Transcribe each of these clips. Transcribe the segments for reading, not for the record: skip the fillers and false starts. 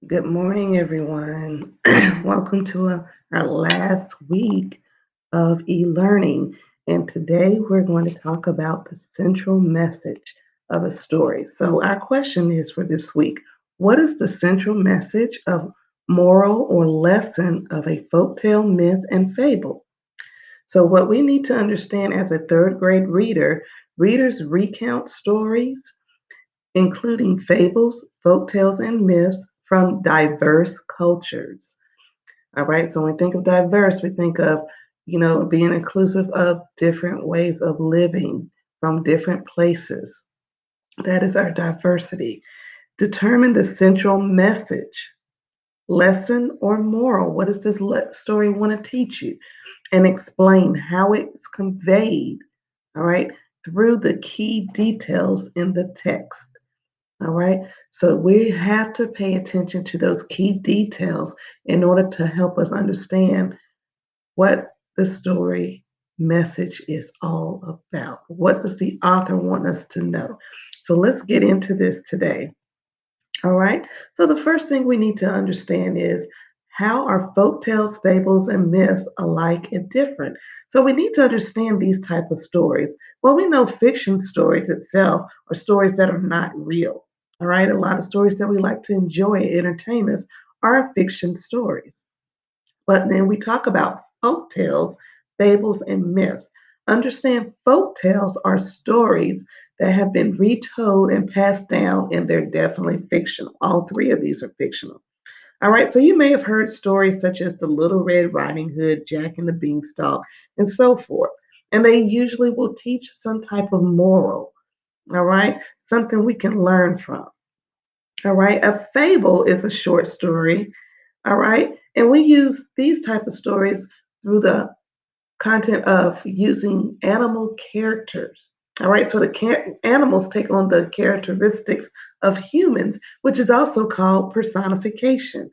Good morning, everyone. Welcome to our last week of e-learning. And today we're going to talk about the central message of a story. So, our question is for this week: what is the central message of moral or lesson of a folktale, myth, and fable? So, what we need to understand as a third grade reader, readers recount stories including fables, folktales, and myths from diverse cultures. All right, so when we think of diverse, we think of, being inclusive of different ways of living from different places. That is our diversity. Determine the central message, lesson, or moral. What does this story want to teach you? And explain how it's conveyed, all right, through the key details in the text. All right. So we have to pay attention to those key details in order to help us understand what the story message is all about. What does the author want us to know? So let's get into this today. All right. So the first thing we need to understand is how are folk tales, fables, and myths alike and different? So we need to understand these type of stories. Well, we know fiction stories itself are stories that are not real. All right. A lot of stories that we like to enjoy and entertain us are fiction stories. But then we talk about folk tales, fables, and myths. Understand folk tales are stories that have been retold and passed down, and they're definitely fictional. All three of these are fictional. All right, so you may have heard stories such as the Little Red Riding Hood, Jack and the Beanstalk, and so forth. And they usually will teach some type of moral, all right, something we can learn from. All right, a fable is a short story, all right, and we use these type of stories through the content of using animal characters. All right, so the animals take on the characteristics of humans, which is also called personification.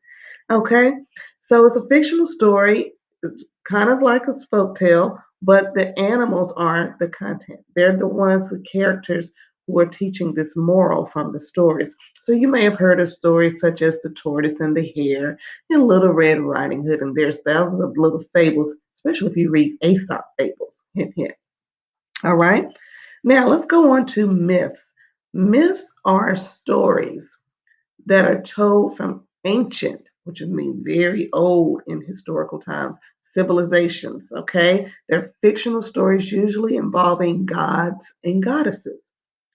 Okay, so it's a fictional story, it's kind of like a folk tale, but the animals aren't the content. They're the ones, the characters who are teaching this moral from the stories. So you may have heard of stories such as The Tortoise and the Hare and Little Red Riding Hood, and there's thousands of little fables, especially if you read Aesop fables. Hint, hint. All right. Now let's go on to myths. Myths are stories that are told from ancient, which would mean very old in historical times, civilizations. Okay. They're fictional stories, usually involving gods and goddesses.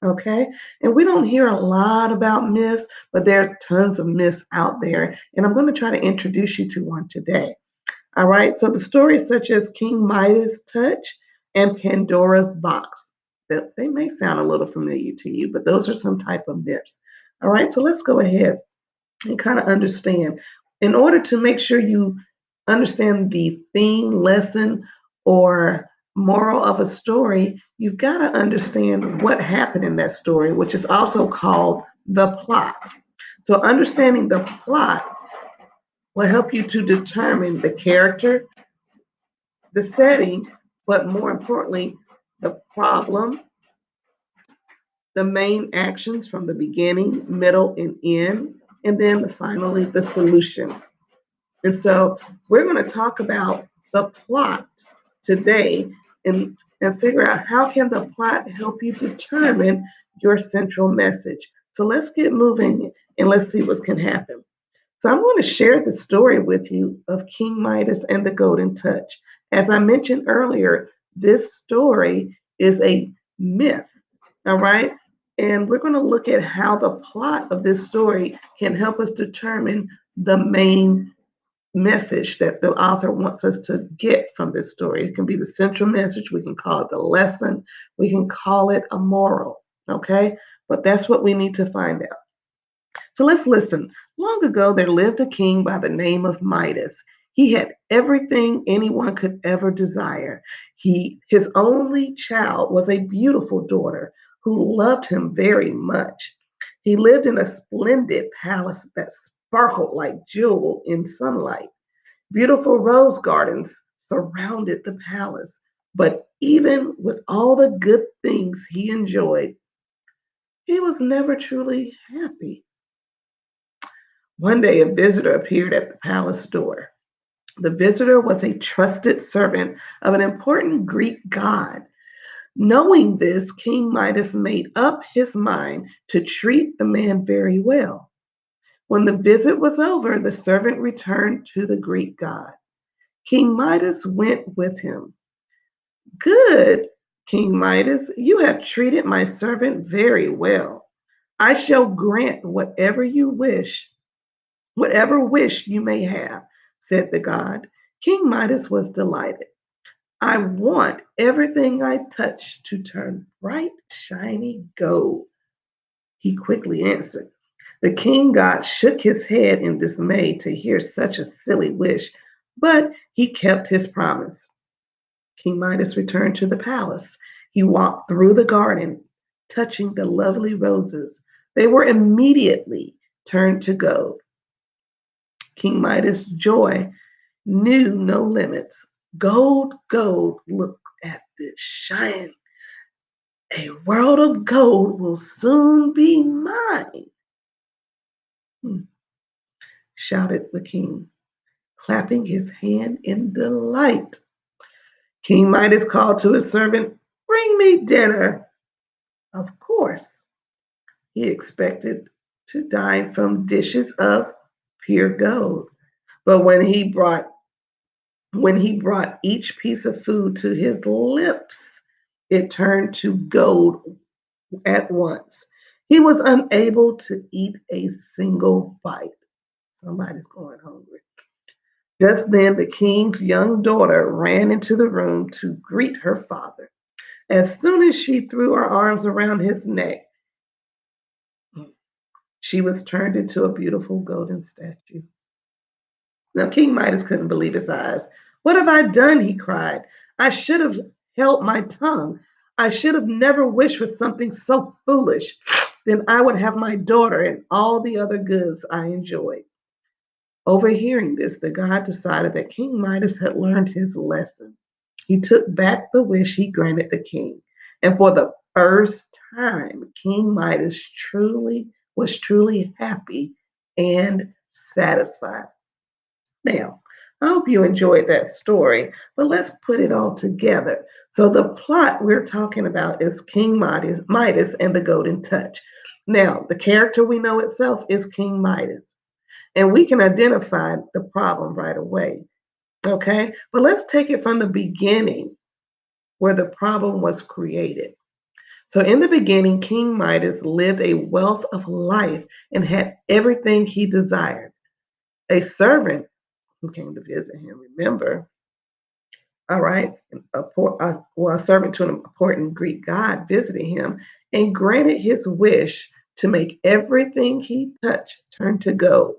Okay. And we don't hear a lot about myths, but there's tons of myths out there. And I'm going to try to introduce you to one today. All right, so the stories such as King Midas' touch and Pandora's box, that they may sound a little familiar to you, but those are some type of myths. All right, so let's go ahead and kind of understand. In order to make sure you understand the theme, lesson, or moral of a story, you've got to understand what happened in that story, which is also called the plot. So understanding the plot will help you to determine the character, the setting, but more importantly, the problem, the main actions from the beginning, middle, and end, and then finally the solution. And so we're going to talk about the plot today and figure out how can the plot help you determine your central message. So let's get moving and let's see what can happen. So I'm going to share the story with you of King Midas and the Golden Touch. As I mentioned earlier, this story is a myth, all right? And we're going to look at how the plot of this story can help us determine the main message that the author wants us to get from this story. It can be the central message, we can call it the lesson, we can call it a moral, okay? But that's what we need to find out. So let's listen. Long ago, there lived a king by the name of Midas. He had everything anyone could ever desire. His only child was a beautiful daughter who loved him very much. He lived in a splendid palace that sparkled like jewel in sunlight. Beautiful rose gardens surrounded the palace. But even with all the good things he enjoyed, he was never truly happy. One day, a visitor appeared at the palace door. The visitor was a trusted servant of an important Greek god. Knowing this, King Midas made up his mind to treat the man very well. When the visit was over, the servant returned to the Greek god. King Midas went with him. Good, King Midas, you have treated my servant very well. I shall grant whatever wish you may have, said the god. King Midas was delighted. I want everything I touch to turn bright, shiny gold, he quickly answered. The king god shook his head in dismay to hear such a silly wish, but he kept his promise. King Midas returned to the palace. He walked through the garden, touching the lovely roses. They were immediately turned to gold. King Midas' joy knew no limits. Gold, gold, look at this shine. A world of gold will soon be mine, hmm, shouted the king, clapping his hand in delight. King Midas called to his servant, bring me dinner. Of course, he expected to dine from dishes of pure gold. But when he brought each piece of food to his lips, it turned to gold at once. He was unable to eat a single bite. Somebody's going hungry. Just then, the king's young daughter ran into the room to greet her father. As soon as she threw her arms around his neck, she was turned into a beautiful golden statue. Now, King Midas couldn't believe his eyes. What have I done? He cried. I should have held my tongue. I should have never wished for something so foolish. Then I would have my daughter and all the other goods I enjoyed. Overhearing this, the god decided that King Midas had learned his lesson. He took back the wish he granted the king. And for the first time, King Midas truly happy and satisfied. Now, I hope you enjoyed that story, but let's put it all together. So, the plot we're talking about is King Midas and the Golden Touch. Now, the character we know itself is King Midas, and we can identify the problem right away. Okay, but let's take it from the beginning where the problem was created. So, in the beginning, King Midas lived a wealth of life and had everything he desired. A servant who came to visit him, remember, all right, a servant to an important Greek god visited him and granted his wish to make everything he touched turn to gold.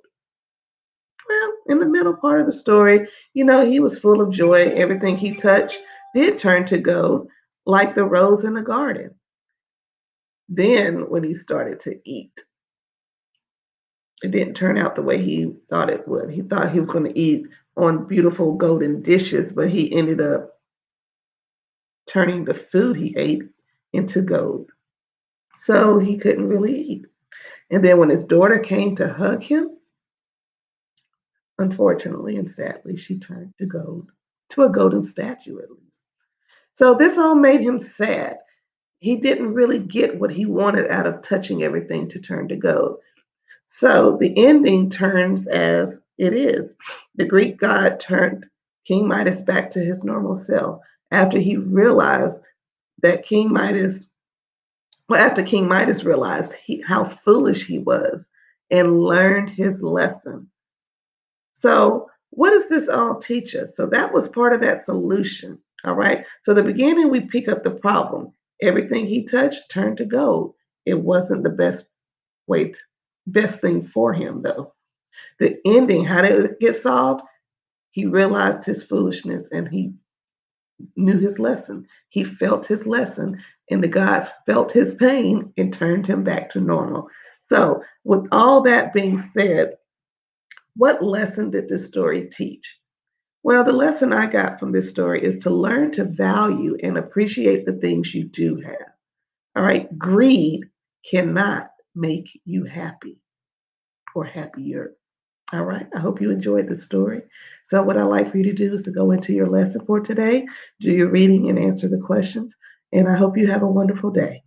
Well, in the middle part of the story, he was full of joy. Everything he touched did turn to gold, like the rose in the garden. Then, when he started to eat, it didn't turn out the way he thought it would. He thought he was going to eat on beautiful golden dishes, but he ended up turning the food he ate into gold. So he couldn't really eat. And then when his daughter came to hug him, unfortunately and sadly, she turned to gold, to a golden statue at least. So this all made him sad. He didn't really get what he wanted out of touching everything to turn to gold. So the ending turns as it is. The Greek god turned King Midas back to his normal self after he realized that King Midas, well, after King Midas realized how foolish he was and learned his lesson. So, what does this all teach us? So, that was part of that solution. All right. So, the beginning, we pick up the problem. Everything he touched turned to gold. It wasn't the way, best thing for him, though. The ending, how did it get solved? He realized his foolishness and he knew his lesson. He felt his lesson, and the gods felt his pain and turned him back to normal. So, with all that being said, what lesson did this story teach? Well, the lesson I got from this story is to learn to value and appreciate the things you do have. All right, greed cannot make you happy or happier. All right. I hope you enjoyed the story. So, what I'd like for you to do is to go into your lesson for today, do your reading, and answer the questions. And I hope you have a wonderful day.